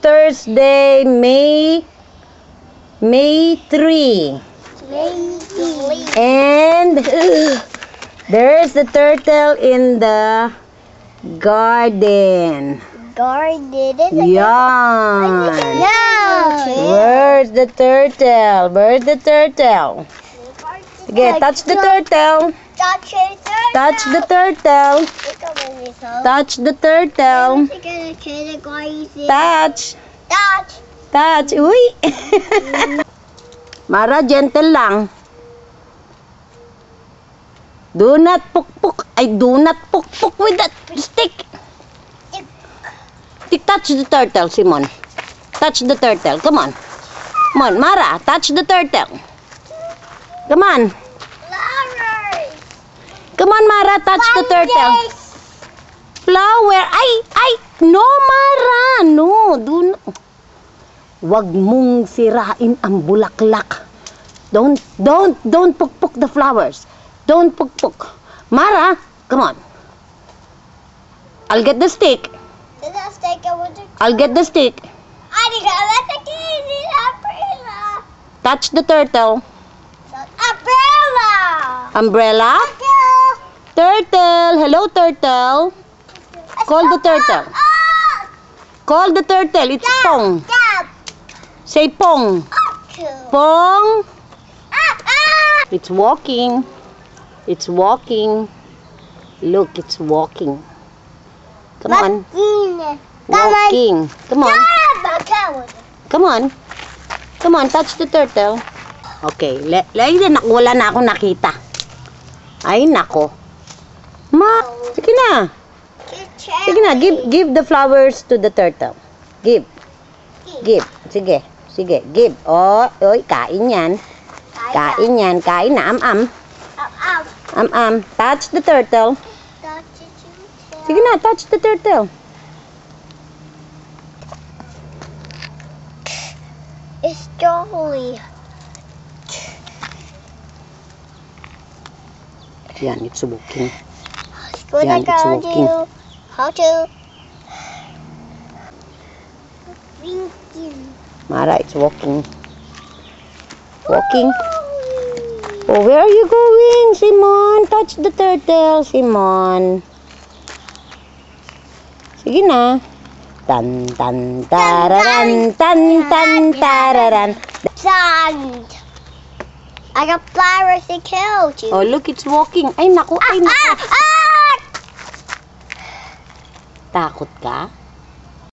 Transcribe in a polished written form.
Thursday, May 3. And there's the turtle in the garden. Yeah. Where's the turtle? Where's the turtle? Okay, touch the turtle. Touch the turtle. Touch the turtle. Touch. Uy. Mara, gentle lang. Do not puk-puk. Do not puk-puk with that stick. Touch the turtle, Simon. Touch the turtle. Come on. Come on, Mara. Touch the turtle. Come on. Come on, Mara. Touch the turtle. Flower. No, Mara. No. Do not. Wag mong sirain ang bulaklak. Don't puk-puk the flowers. Don't puk-puk. Mara, come on. I'll get the stick. I'll get the stick. Touch the turtle. Umbrella. Turtle. Hello, turtle. Call the turtle. Call the turtle. It's Pong. Say Pong. Pong. It's walking. It's walking. Look, it's walking. Come on. Walking. Come on. Come on. Come on, touch the turtle. Okay, wala na akong nakita. Ay, nako. Sige na. Sige na, give the flowers to the turtle. Give. Sige, give. Oy, kain yan. Kain na, am. Touch the turtle. Sige na, touch the turtle. It's jolly. Yan, it's walking. What Yan, it's walking. How to? Mara, it's walking. Walking. Oh, where are you going, Simon? Touch the turtle, Simon. Sige na. Tan tararan, tan tararan. Sand. I got flowers to kill you. Oh, look, it's walking. Ay, naku. Takot ka?